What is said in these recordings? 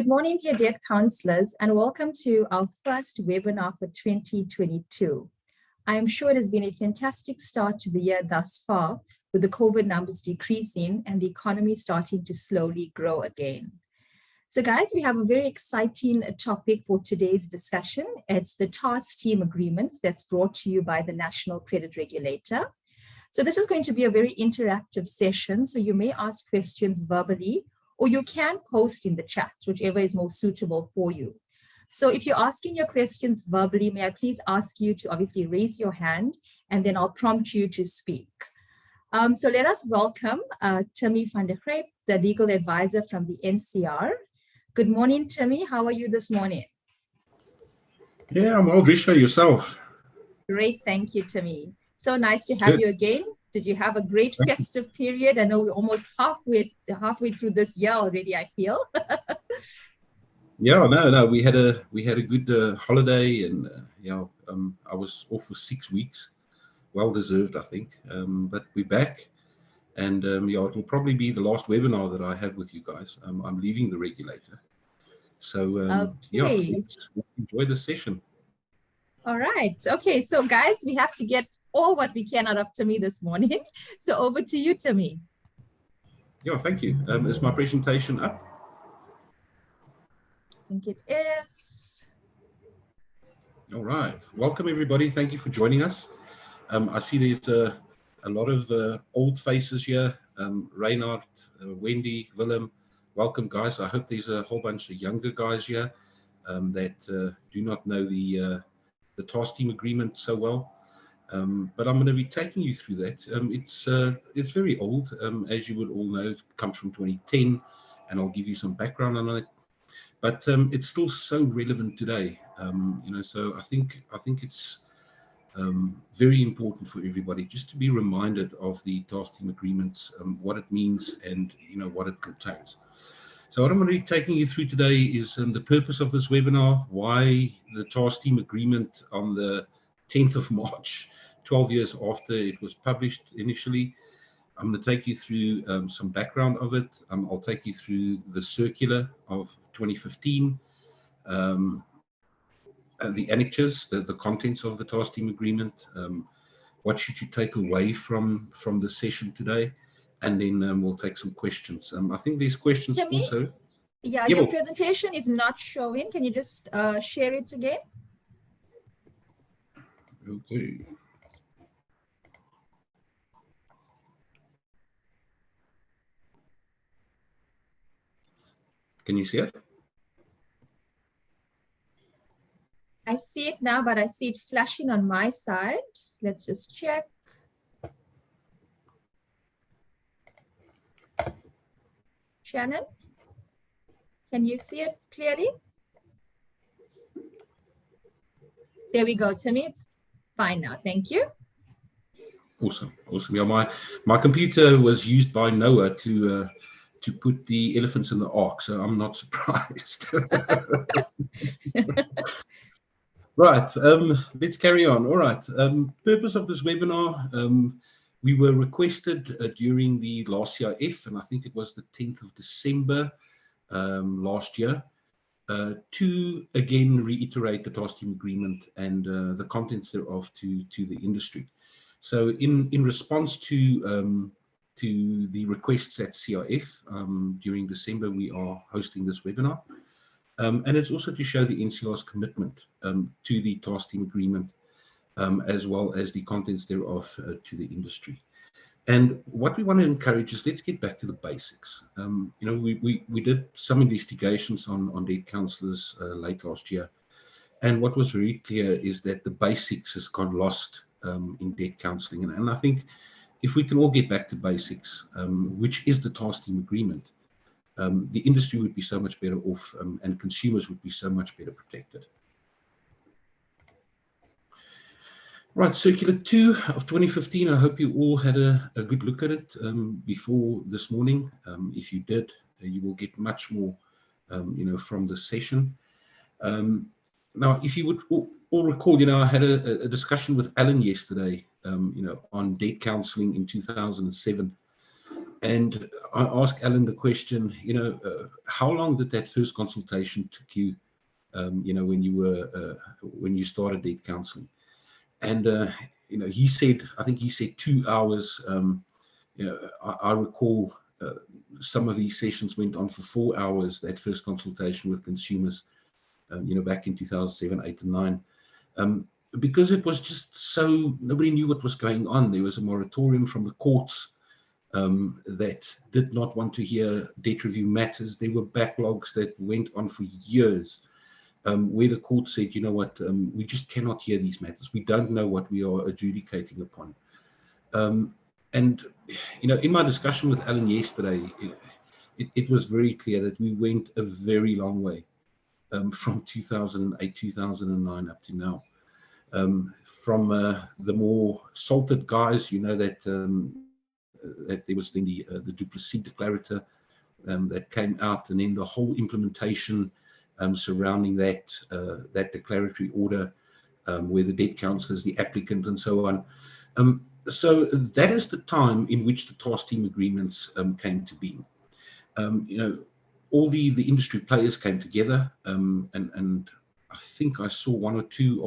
Good morning, dear debt counselors, and welcome to our first webinar for 2022. I am sure it has been a fantastic start to the year thus far, with the COVID numbers decreasing and the economy starting to slowly grow again. So guys, we have a very exciting topic for today's discussion. It's the task team agreements that's brought to you by the National Credit Regulator. So this is going to be a very interactive session, so you may ask questions verbally, or you can post in the chat, whichever is most suitable for you. So if you're asking your questions verbally, may I please ask you to obviously raise your hand, and then I'll prompt you to speak. So let us welcome Timmy van der Greep, the legal advisor from the NCR. Good morning, Timmy. How are you this morning? Yeah, I'm well, Drisha. Yourself? Great, thank you, Timmy. So nice to have you again. Did you have a great festive period? I know we're almost halfway through this year already, I feel. Yeah, no, we had a good holiday, and I was off for 6 weeks, well deserved, I think. But we're back, and it will probably be the last webinar that I have with you guys. I'm leaving the regulator, so let's enjoy the session. All right. Okay, so guys, we have to get all what we can out of Timmy this morning. So over to you, Timmy. Yeah, thank you. Is my presentation up? I think it is. All right. Welcome, everybody. Thank you for joining us. I see there's a lot of old faces here. Reinhard, Wendy, Willem. Welcome, guys. I hope there's a whole bunch of younger guys here that do not know the task team agreement so well. But I'm going to be taking you through that. It's very old, as you would all know. It comes from 2010, and I'll give you some background on it. But it's still so relevant today. So I think it's very important for everybody just to be reminded of the task team agreements, what it means, and what it contains. So what I'm going to be taking you through today is the purpose of this webinar, why the task team agreement on the 10th of March, 12 years after it was published initially. I'm going to take you through some background of it. I'll take you through the circular of 2015, the Anechois, the contents of the task team agreement, what should you take away from the session today, and then we'll take some questions. I think there's questions also. Yeah, your presentation is not showing. Can you just share it again? Okay. Can you see it? I see it now, but I see it flashing on my side. Let's just check. Shannon, can you see it clearly? There we go, Timmy. It's fine now. Thank you. Awesome. Yeah, my computer was used by Noah to put the elephants in the ark, so I'm not surprised. Right, let's carry on. All right, purpose of this webinar, we were requested during the last CIF, and I think it was the 10th of December last year, to again reiterate the task team agreement and the contents thereof to the industry. So in response to the requests at CIF during December, we are hosting this webinar. And it's also to show the NCR's commitment to the task team agreement, as well as the contents thereof to the industry. And what we want to encourage is, let's get back to the basics. We did some investigations on debt counsellors late last year. And what was very clear is that the basics has gone lost in debt counselling. And I think if we can all get back to basics, which is the task team agreement, the industry would be so much better off, and consumers would be so much better protected. Right, Circular 2 of 2015, I hope you all had a good look at it before this morning. If you did, you will get much more, from the session. Now, if you would all recall, I had a discussion with Alan yesterday, on debt counselling in 2007. And I asked Alan the question, how long did that first consultation took you, when you started debt counseling? And, he said, I think he said 2 hours. I recall some of these sessions went on for 4 hours, that first consultation with consumers, back in 2007, 8 and 9. Because it was just so, nobody knew what was going on. There was a moratorium from the courts that did not want to hear debt review matters. There were backlogs that went on for years, where the court said, you know what, we just cannot hear these matters. We don't know what we are adjudicating upon. And, in my discussion with Alan yesterday, it was very clear that we went a very long way from 2008, 2009 up to now. From the more salted guys, that there was then the Duplessis Declarator that came out, and then the whole implementation surrounding that declaratory order, where the debt counsellors, the applicant, and so on. So that is the time in which the task team agreements came to be. All the industry players came together, and I think I saw one or two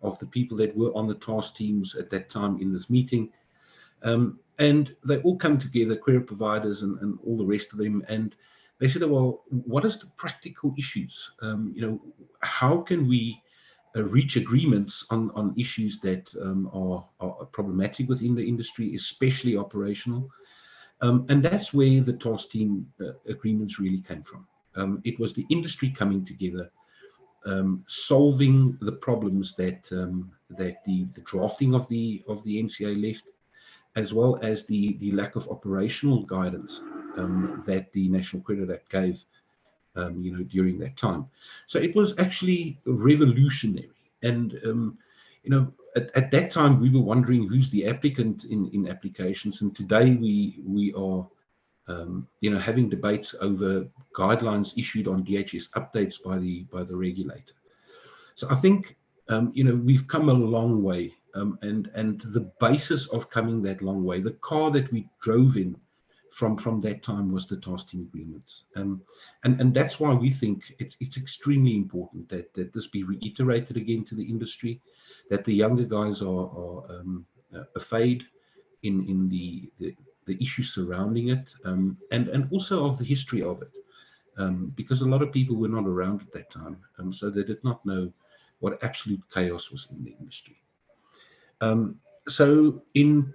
of the people that were on the task teams at that time in this meeting. And they all come together, credit providers and all the rest of them, and they said, well, what is the practical issues? How can we reach agreements on issues that are problematic within the industry, especially operational? And that's where the task team agreements really came from. It was the industry coming together, solving the problems that the drafting of the NCA left, as well as the lack of operational guidance that the National Credit Act gave, during that time. So it was actually revolutionary. And, at that time, we were wondering who's the applicant in applications. And today we are, having debates over guidelines issued on DHS updates by the regulator. So I think, we've come a long way. And the basis of coming that long way, the car that we drove in from that time, was the task team agreements. And that's why we think it's extremely important that this be reiterated again to the industry, that the younger guys are afraid in the issues surrounding it, and also of the history of it, because a lot of people were not around at that time, so they did not know what absolute chaos was in the industry. So in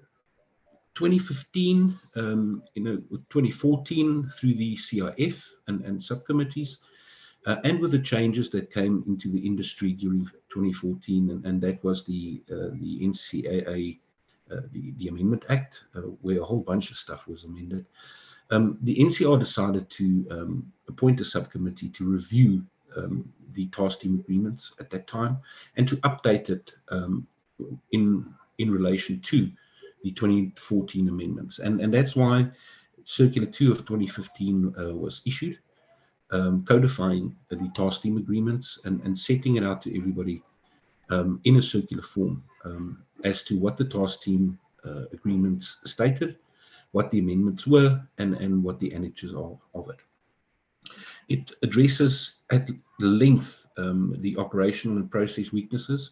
2015, 2014, through the CIF and subcommittees, and with the changes that came into the industry during 2014, and that was the NCAA, the Amendment Act, where a whole bunch of stuff was amended. The NCR decided to appoint a subcommittee to review the task team agreements at that time, and to update it in relation to the 2014 amendments. And that's why Circular 2 of 2015 was issued, codifying the task team agreements and setting it out to everybody in a circular form, as to what the task team agreements stated, what the amendments were, and what the annexes are of it. It addresses at length the operational and process weaknesses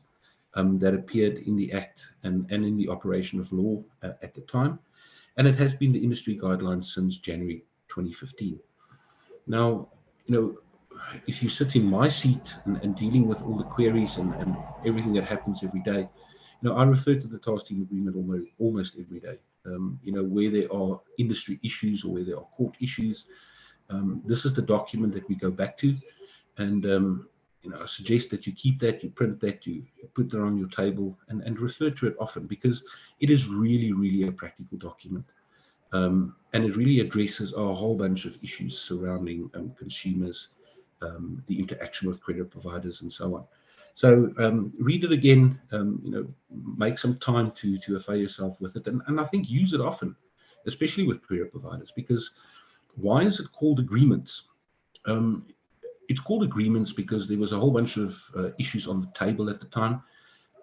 that appeared in the Act and in the operation of law at the time. And it has been the industry guidelines since January 2015. Now, if you sit in my seat and dealing with all the queries and everything that happens every day, I refer to the task team agreement almost every day. Where there are industry issues or where there are court issues, this is the document that we go back to. And I suggest that you keep that, you print that, you put that on your table, and refer to it often, because it is really, really a practical document. And it really addresses a whole bunch of issues surrounding consumers, the interaction with credit providers, and so on. So read it again, make some time to affair yourself with it, and I think use it often, especially with credit providers, because why is it called agreements? It's called agreements because there was a whole bunch of issues on the table at the time.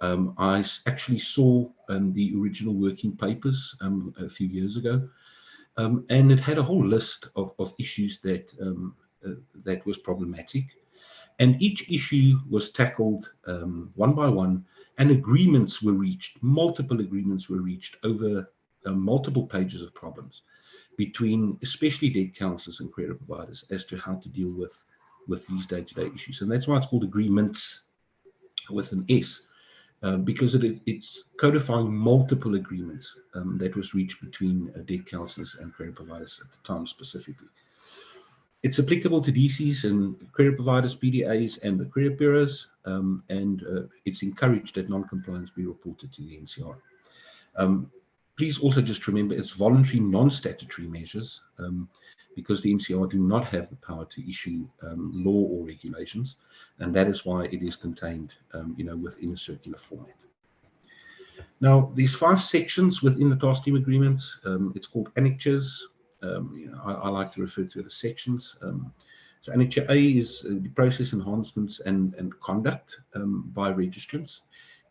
I actually saw the original working papers a few years ago, And it had a whole list of issues that that was problematic. And each issue was tackled one by one, and agreements were reached, multiple agreements were reached over multiple pages of problems between especially debt counsellors and credit providers as to how to deal with these day-to-day issues. And that's why it's called agreements with an S, because it's codifying multiple agreements that was reached between debt counsellors and credit providers at the time specifically. It's applicable to DCs and credit providers, PDAs, and the credit bureaus, and it's encouraged that non-compliance be reported to the NCR. Please also just remember it's voluntary non-statutory measures, because the NCR do not have the power to issue law or regulations, and that is why it is contained within a circular format. Now, these 5 sections within the task team agreements, it's called Anechois. I like to refer to it as sections. So Annex A is the process enhancements and conduct by registrants.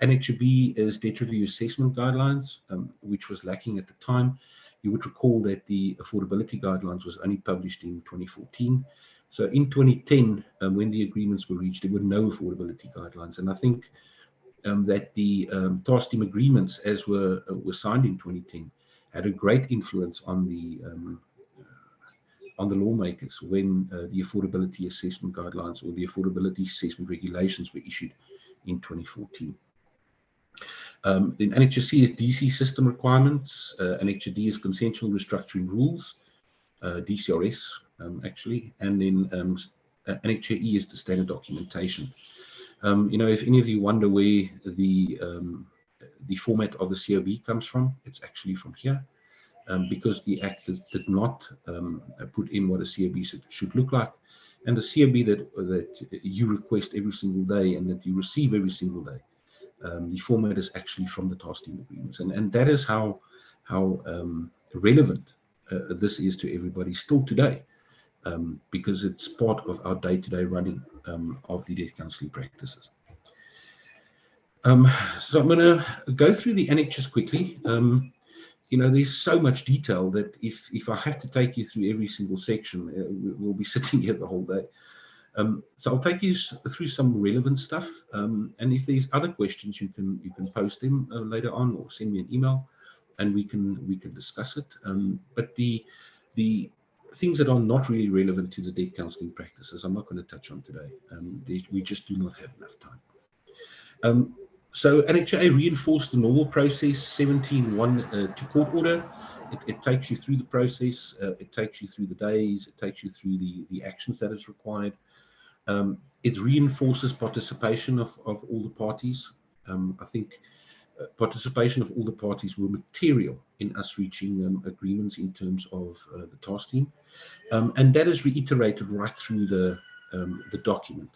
Annex B is debt review assessment guidelines, which was lacking at the time. You would recall that the affordability guidelines was only published in 2014. So in 2010, when the agreements were reached, there were no affordability guidelines. And I think that the task team agreements, as were signed in 2010, had a great influence on the lawmakers when the affordability assessment guidelines or the affordability assessment regulations were issued in 2014. Then Annex C is DC system requirements. Annex D is consensual restructuring rules, DCRS actually, and then Annex E is the standard documentation. If any of you wonder where the format of the COB comes from, it's actually from here, because the Act did not put in what a COB should look like, and the COB that you request every single day and that you receive every single day, the format is actually from the task team agreements, and that is how relevant this is to everybody still today, because it's part of our day-to-day running of the debt counselling practices. So I'm going to go through the annexes quickly. There's so much detail that if I have to take you through every single section, we'll be sitting here the whole day. So I'll take you through some relevant stuff, and if there's other questions, you can post them later on or send me an email, and we can discuss it. But the things that are not really relevant to the debt counselling practices, I'm not going to touch on today. We just do not have enough time. So NHGE reinforced the normal process 17.1 to court order. It takes you through the process, it takes you through the days, it takes you through the actions that is required. It reinforces participation of all the parties. I think participation of all the parties were material in us reaching agreements in terms of the task team. And that is reiterated right through the document.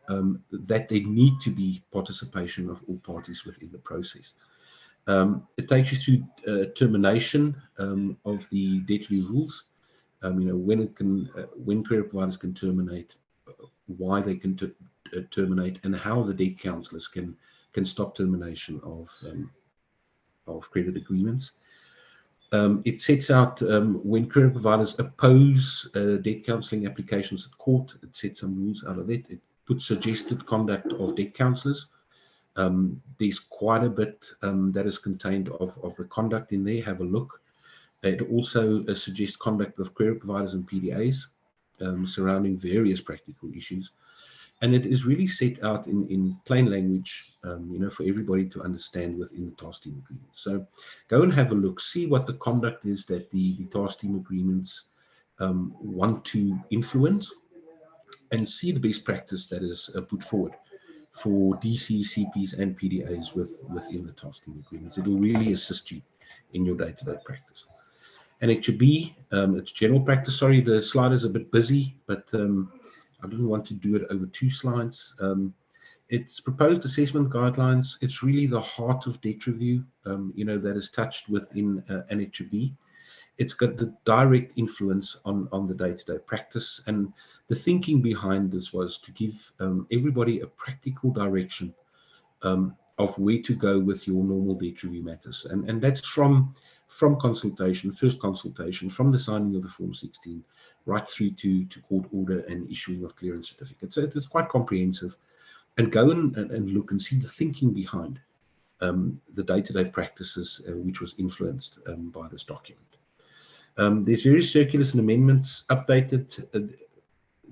That there need to be participation of all parties within the process. It takes you through termination of the debt review rules. When credit providers can terminate, why they can terminate, and how the debt counsellors can stop termination of credit agreements. It sets out when credit providers oppose debt counselling applications at court. It sets some rules out of it. It puts suggested conduct of debt counsellors. There's quite a bit that is contained of the conduct in there. Have a look. It also suggests conduct of credit providers and PDAs surrounding various practical issues. And it is really set out in plain language, for everybody to understand within the task team agreements. So go and have a look, see what the conduct is that the task team agreements want to influence, and see the best practice that is put forward for DC, CPs, and PDAs within the task team agreements. It will really assist you in your day-to-day practice. And it should be, it's general practice. Sorry, the slide is a bit busy, but I didn't want to do it over 2 slides. It's proposed assessment guidelines. It's really the heart of debt review, that is touched within Annex B. It's got the direct influence on the day-to-day practice. And the thinking behind this was to give everybody a practical direction of where to go with your normal debt review matters. And that's from from consultation, first consultation, from the signing of the Form 16, right through to court order and issuing of clearance certificates. So it is quite comprehensive. And go and look and see the thinking behind the day-to-day practices which was influenced by this document. There's various circulars and amendments updated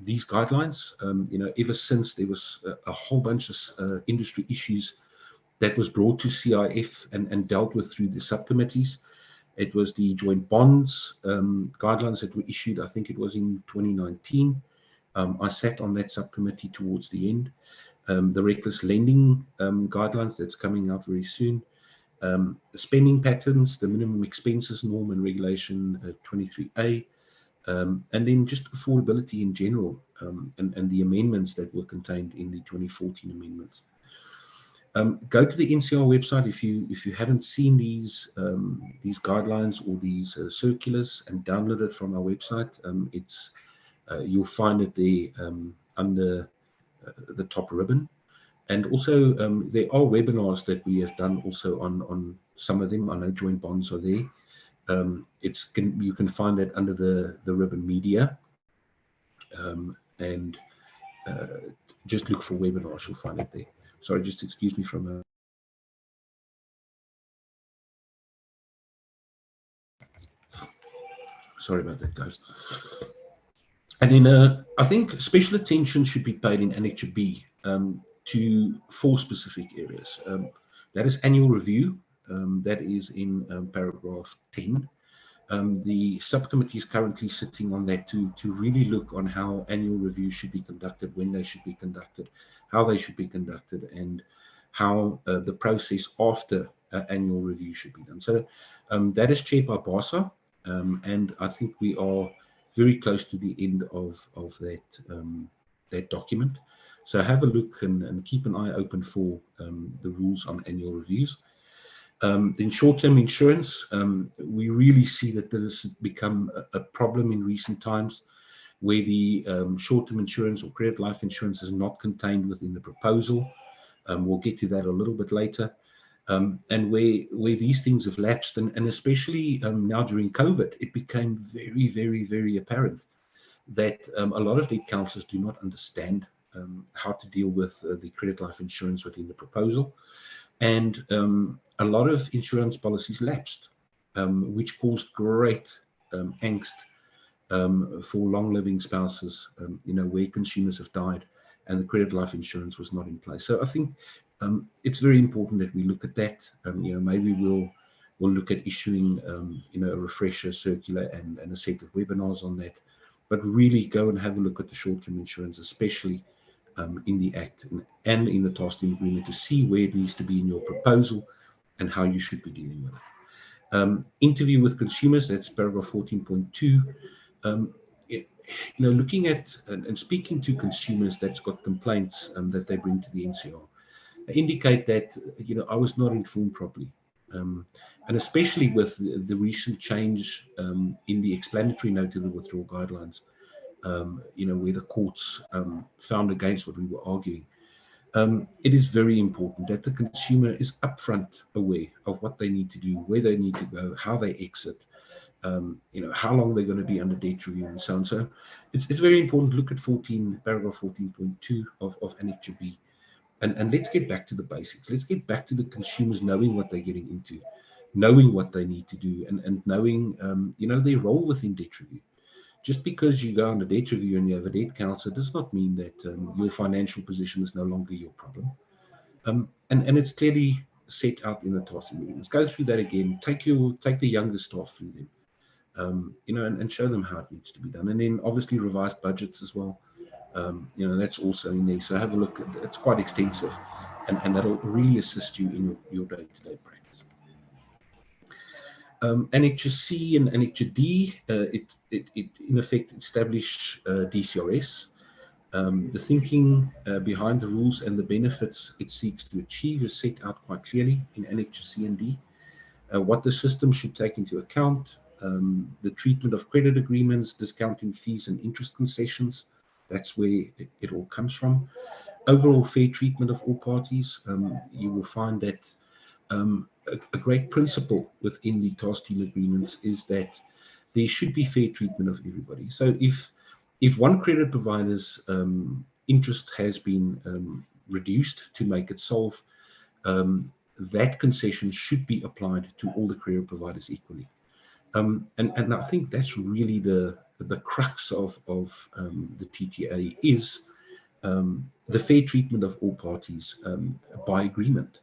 these guidelines. Ever since there was a whole bunch of industry issues that was brought to CIF and dealt with through the subcommittees. It was the joint bonds guidelines that were issued, I think it was in 2019. I sat on that subcommittee towards the end. The reckless lending guidelines that's coming out very soon. The spending patterns, the minimum expenses norm and regulation 23A, and then just affordability in general, and the amendments that were contained in the 2014 amendments. Go to the NCR website if you haven't seen these guidelines or these circulars, and download it from our website. You'll find it there under the top ribbon. And also there are webinars that we have done also on some of them. I know joint bonds are there. You can find that under the ribbon media, and just look for webinars, you'll find it there. Sorry, just excuse me from a sorry about that, guys. And then I think special attention should be paid in NHGE to 4 specific areas. That is annual review. That is in paragraph 10. The subcommittee is currently sitting on that to really look on how annual reviews should be conducted, when they should be conducted, how they should be conducted, and how the process after annual review should be done. So that is chaired by BASA, and I think we are very close to the end of that document. So have a look and keep an eye open for the rules on annual reviews. Then short-term insurance, we really see that this has become a problem in recent times, where the short-term insurance or credit life insurance is not contained within the proposal. We'll get to that a little bit later. And where these things have lapsed, and especially now during COVID, it became very, very, very apparent that a lot of debt counsellors do not understand how to deal with the credit life insurance within the proposal. And a lot of insurance policies lapsed, which caused great angst for long-living spouses, where consumers have died and the credit life insurance was not in place. So I think it's very important that we look at that. Maybe we'll look at issuing a refresher circular and a set of webinars on that. But really go and have a look at the short-term insurance, especially in the Act and in the task team agreement, to see where it needs to be in your proposal and how you should be dealing with it. Interview with consumers, that's paragraph 14.2. Looking at and speaking to consumers that's got complaints that they bring to the NCR, they indicate that I was not informed properly, and especially with the recent change in the explanatory note to the withdrawal guidelines, where the courts found against what we were arguing. It is very important that the consumer is upfront aware of what they need to do, where they need to go, how they exit, how long they're going to be under debt review and so on. So it's very important to look at paragraph 14.2 of NHGE, and let's get back to the basics. Let's get back to the consumers knowing what they're getting into, knowing what they need to do, and knowing their role within debt review. Just because you go on a debt review and you have a debt counsellor does not mean that your financial position is no longer your problem. And it's clearly set out in the task agreements. Go through that again. Take the younger staff through them, and show them how it needs to be done. And then obviously revised budgets as well. That's also in there. So have a look. It's quite extensive, and that'll really assist you in your day-to-day practice. NHGE and NHGE, it in effect establish DCRS. The thinking behind the rules and the benefits it seeks to achieve is set out quite clearly in NHGE and D. What the system should take into account, the treatment of credit agreements, discounting fees and interest concessions, that's where it all comes from. Overall fair treatment of all parties. You will find that a great principle within the task team agreements is that there should be fair treatment of everybody. So if one credit provider's interest has been reduced to make it solve, that concession should be applied to all the credit providers equally. And I think that's really the crux of the TTA is the fair treatment of all parties by agreement.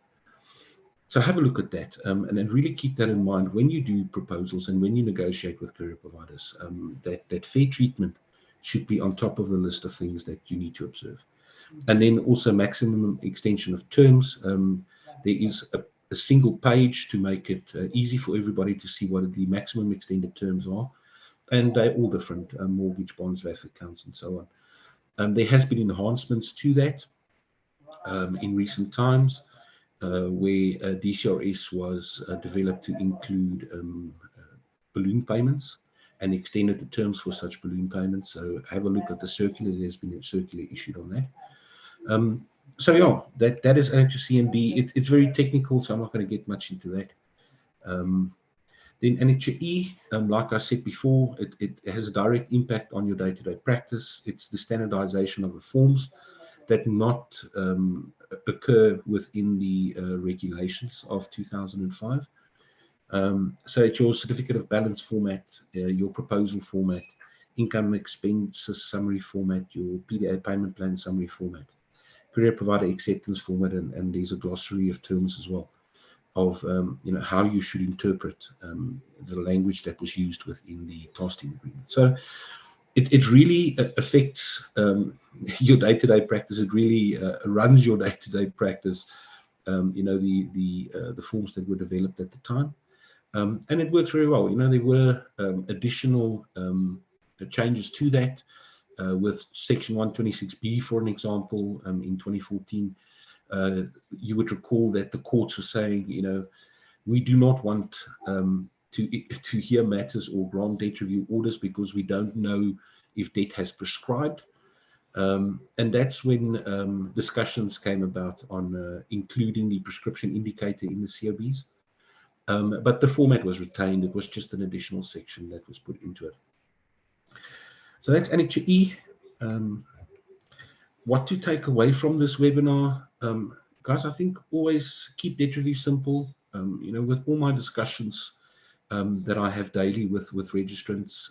So have a look at that, and then really keep that in mind when you do proposals and when you negotiate with career providers. That fair treatment should be on top of the list of things that you need to observe. And then also maximum extension of terms. There is a single page to make it easy for everybody to see what the maximum extended terms are, and they're all different: mortgage, bonds, VAF accounts, and so on. There has been enhancements to that in recent times. Where DCRS was developed to include balloon payments and extended the terms for such balloon payments. So have a look at the circular. There's been a circular issued on that. So yeah, that is NHGE and B. It's very technical, so I'm not going to get much into that. Then NHGE, like I said before, it has a direct impact on your day-to-day practice. It's the standardization of the forms that not occur within the regulations of 2005. So it's your certificate of balance format, your proposal format, income expenses summary format, your PDA payment plan summary format, career provider acceptance format, and there's a glossary of terms as well of how you should interpret the language that was used within the task team agreement. So it really affects your day-to-day practice. It really runs your day-to-day practice. The forms that were developed at the time, and it works very well. There were additional changes to that with Section 126B, for an example, in 2014. You would recall that the courts were saying, we do not want to hear matters or grant debt review orders because we don't know if debt has prescribed. And that's when discussions came about on including the prescription indicator in the COBs. But the format was retained. It was just an additional section that was put into it. So that's NHGE. What to take away from this webinar? Guys, I think always keep debt review simple. With all my discussions that I have daily with registrants,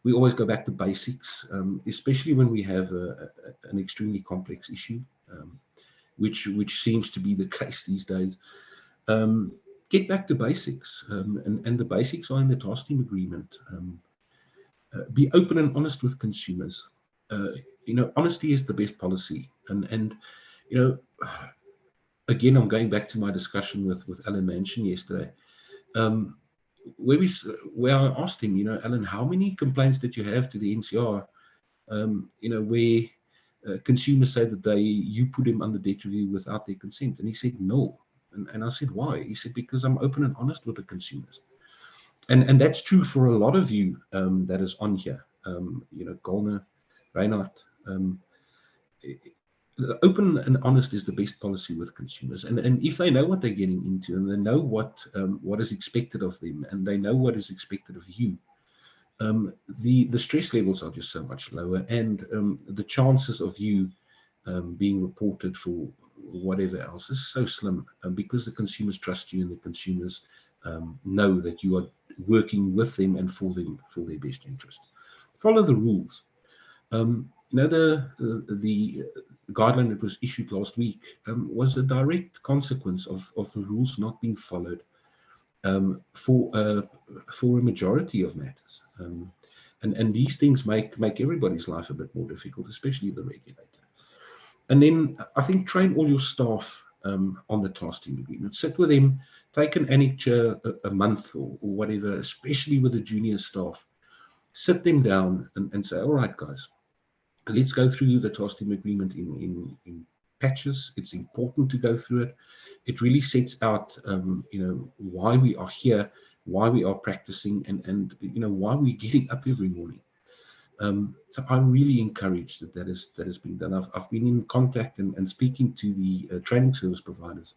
we always go back to basics, especially when we have an extremely complex issue, which seems to be the case these days. Get back to basics, and the basics are in the task team agreement. Be open and honest with consumers. Honesty is the best policy, and again, I'm going back to my discussion with Alan Manchin yesterday. Where I asked him, Alan, how many complaints did you have to the NCR, where consumers say that you put them under debt review without their consent? And he said, no. And I said, why? He said, because I'm open and honest with the consumers. And that's true for a lot of you that is on here, Golner, Reinhard. Open and honest is the best policy with consumers, and if they know what they're getting into, and they know what is expected of them, and they know what is expected of you, the stress levels are just so much lower, and the chances of you being reported for whatever else is so slim, because the consumers trust you, and the consumers know that you are working with them and for them for their best interest. Follow the rules. The guideline that was issued last week was a direct consequence of the rules not being followed for a majority of matters. And these things make everybody's life a bit more difficult, especially the regulator. And then I think train all your staff on the task team agreement. Sit with them, take an Anechois a month or whatever, especially with the junior staff. Sit them down and say, all right, guys, let's go through the task team agreement in patches. It's important to go through it. It really sets out, why we are here, why we are practicing, and why we're getting up every morning. So I'm really encouraged that has been done. I've been in contact and speaking to the training service providers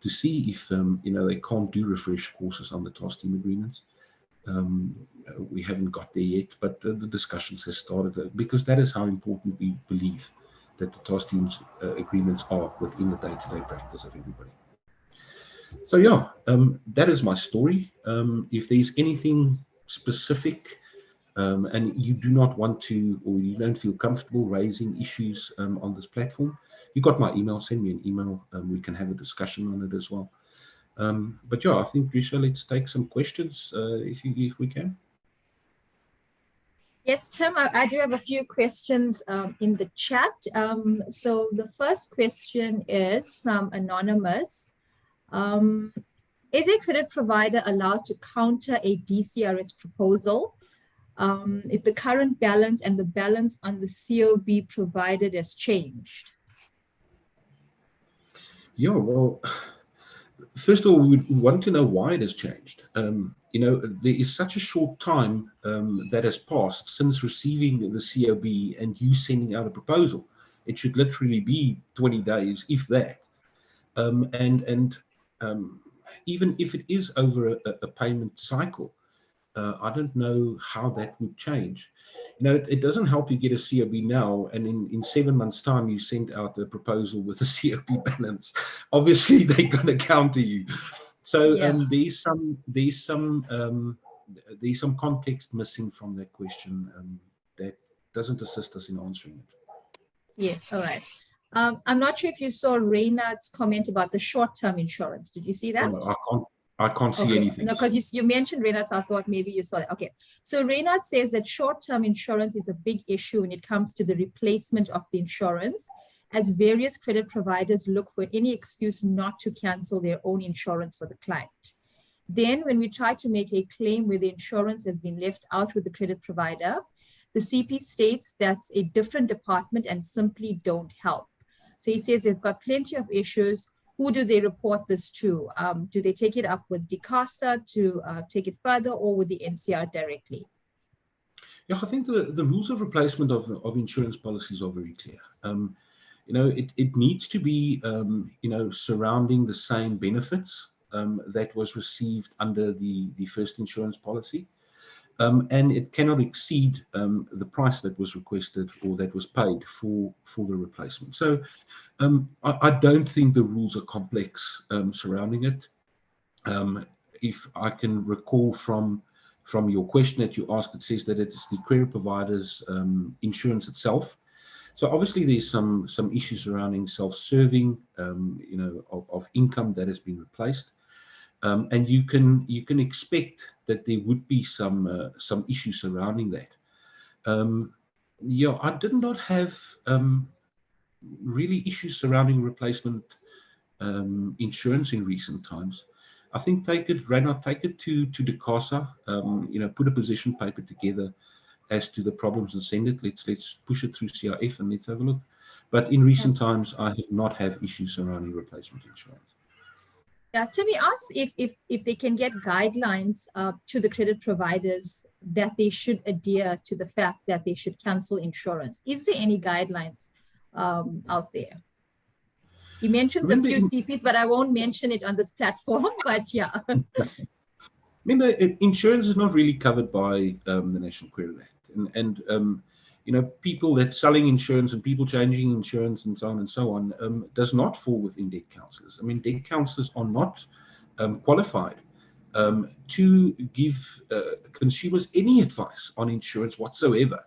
to see if they can't do refresh courses on the task team agreements. We haven't got there yet, but the discussions have started because that is how important we believe that the task teams agreements are within the day-to-day practice of everybody. So yeah, that is my story. If there's anything specific and you do not want to, or you don't feel comfortable raising issues on this platform, you got my email, send me an email. We can have a discussion on it as well. But yeah, I think, Risha, let's take some questions if we can. Yes, Tim, I do have a few questions in the chat. So the first question is from Anonymous. Is a credit provider allowed to counter a DCRS proposal if the current balance and the balance on the COB provided has changed? Yeah, well, first of all, we would want to know why it has changed. There is such a short time that has passed since receiving the COB and you sending out a proposal. It should literally be 20 days, if that. Even if it is over a payment cycle, I don't know how that would change. It doesn't help you get a COB now, and in 7 months' time you send out a proposal with a COB balance. Obviously, they're going to counter you. So Yeah. there's some context missing from that question that doesn't assist us in answering it. Yes. All right. I'm not sure if you saw Reynard's comment about the short-term insurance. Did you see that? No, I can't see anything. No, because you mentioned Reynard, so I thought maybe you saw it. Okay. So Reynard says that short-term insurance is a big issue when it comes to the replacement of the insurance, as various credit providers look for any excuse not to cancel their own insurance for the client. Then when we try to make a claim where the insurance has been left out with the credit provider, the CP states that's a different department and simply don't help. So he says they've got plenty of issues. Who do they report this to? Do they take it up with DCASA to take it further, or with the NCR directly? Yeah, I think the rules of replacement of insurance policies are very clear. It needs to be, surrounding the same benefits that was received under the first insurance policy. And it cannot exceed the price that was requested or that was paid for the replacement. So I don't think the rules are complex surrounding it. If I can recall from your question that you asked, it says that it is the credit provider's insurance itself. So obviously there's some issues surrounding self-serving, of income that has been replaced. And you can expect that there would be some issues surrounding that. I did not have really issues surrounding replacement insurance in recent times. I think take it to DCASA, put a position paper together as to the problems and send it. Let's push it through CRF and let's have a look. But in recent times, I have not had issues surrounding replacement insurance. Yeah, Timmy asks if they can get guidelines to the credit providers that they should adhere to the fact that they should cancel insurance. Is there any guidelines out there? He mentions a few CPs, but I won't mention it on this platform. But yeah. Remember, insurance is not really covered by the National Credit Act, and people that selling insurance and people changing insurance and so on and so on does not fall within debt counselors. I mean, debt counselors are not qualified to give consumers any advice on insurance whatsoever.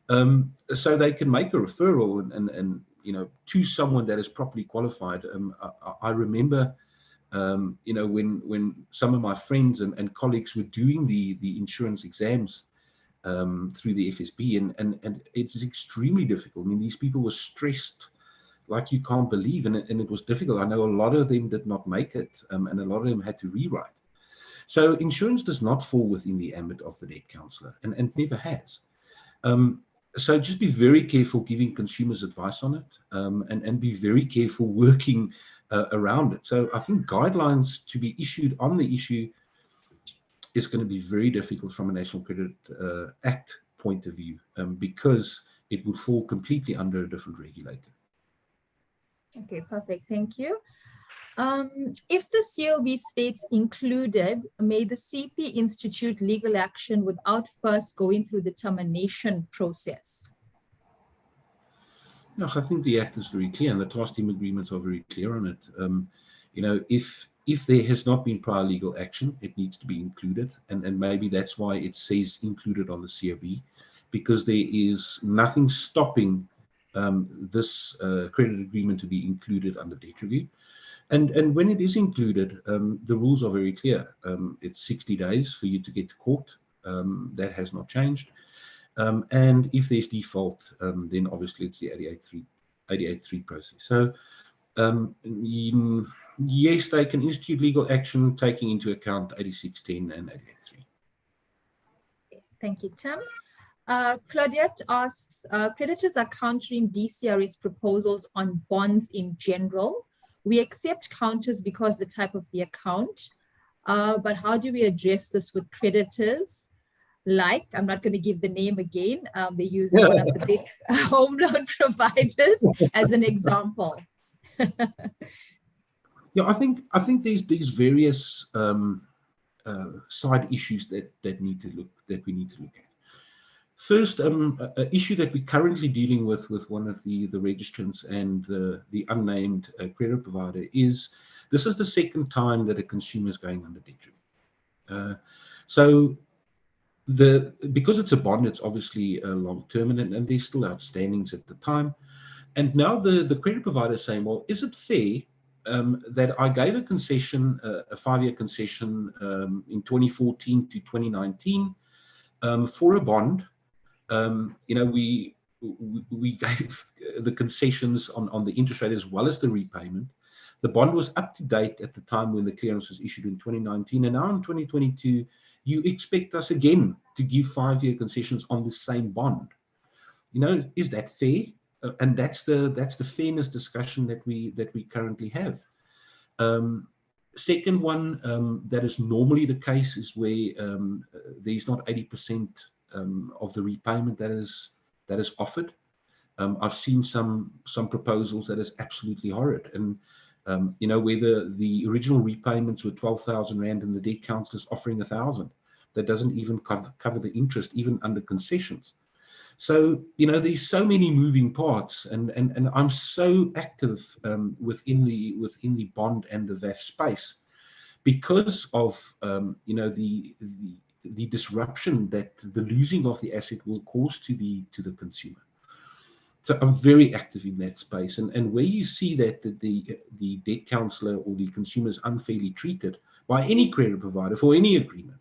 So they can make a referral and to someone that is properly qualified. I remember when some of my friends and colleagues were doing the insurance exams through the FSB, and it's extremely difficult. I mean, these people were stressed like you can't believe, and it was difficult. I know a lot of them did not make it, and a lot of them had to rewrite. So insurance does not fall within the ambit of the debt counselor, and never has. So just be very careful giving consumers advice on it, and be very careful working around it. So I think guidelines to be issued on the issue is going to be very difficult from a National Credit Act point of view, because it would fall completely under a different regulator. Okay, perfect. Thank you. If the COB states included, may the CP institute legal action without first going through the termination process? No, I think the Act is very clear, and the task team agreements are very clear on it. If there has not been prior legal action, it needs to be included, and maybe that's why it says included on the COB, because there is nothing stopping this credit agreement to be included under debt review. And when it is included, the rules are very clear. It's 60 days for you to get to court. That has not changed. And if there's default, then obviously it's the 88.3 process. So yes, they can institute legal action taking into account 86.10 and 88.3. Thank you, Tim. Claudette asks, creditors are countering DCRS proposals on bonds in general. We accept counters because the type of the account, but how do we address this with creditors? Like, I'm not going to give the name again. They use one of the big home loan providers as an example. Yeah, I think there's these various side issues that we need to look at. First, an issue that we're currently dealing with one of the registrants and the unnamed credit provider is this is the second time that a consumer is going under debt review. So because it's a bond, it's obviously long term, and there's still outstandings at the time. And now the credit provider is saying, well, is it fair that I gave a concession, a 5-year concession in 2014 to 2019 for a bond? We gave the concessions on the interest rate as well as the repayment. The bond was up to date at the time when the clearance was issued in 2019, and now in 2022, you expect us again to give 5-year concessions on the same bond. Is that fair? And that's the fairness discussion that we currently have. Second one, that is normally the case, is where there's not 80% of the repayment that is offered. I've seen some proposals that is absolutely horrid, and whether the original repayments were 12,000 Rand and the debt counsellor is offering 1,000, that doesn't even cover the interest, even under concessions. So there's so many moving parts, and I'm so active within the bond and the VAF space because of the disruption that the losing of the asset will cause to the consumer. So I'm very active in that space, and where you see that the debt counsellor or the consumer is unfairly treated by any credit provider for any agreement,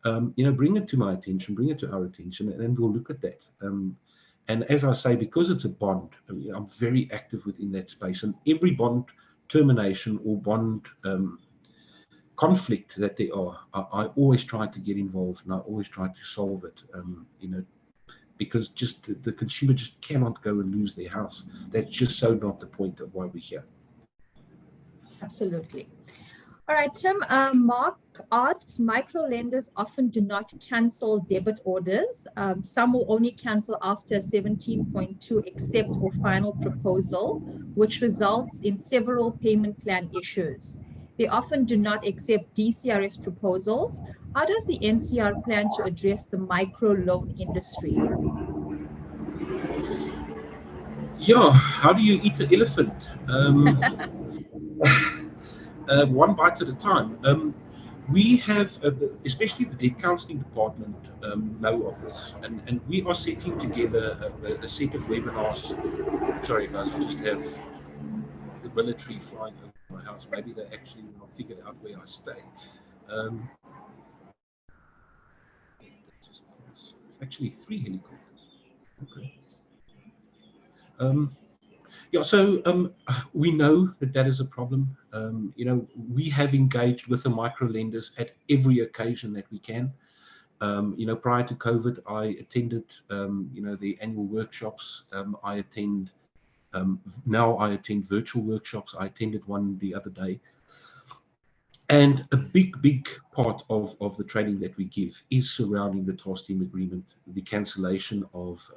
bring it to my attention, bring it to our attention, and we'll look at that. And as I say, because it's a bond, I'm very active within that space, and every bond termination or bond conflict that there are, I always try to get involved, and I always try to solve it, because just the consumer just cannot go and lose their house. That's just so not the point of why we're here. Absolutely. All right, Tim, Mark asks, micro lenders often do not cancel debit orders. Some will only cancel after 17.2 accept or final proposal, which results in several payment plan issues. They often do not accept DCRS proposals. How does the NCR plan to address the micro loan industry? Yeah, how do you eat an elephant? One bite at a time. We have, especially the debt counselling department, know of this, and we are setting together a set of webinars. Sorry guys, I just have the military flying over my house. Maybe they actually not figured out where I stay. It's actually 3 helicopters. Okay. Yeah, so we know that is a problem. We have engaged with the micro lenders at every occasion that we can. Prior to COVID, I attended, the annual workshops. Now I attend virtual workshops. I attended one the other day. And a big part of the training that we give is surrounding the task team agreement, the cancellation of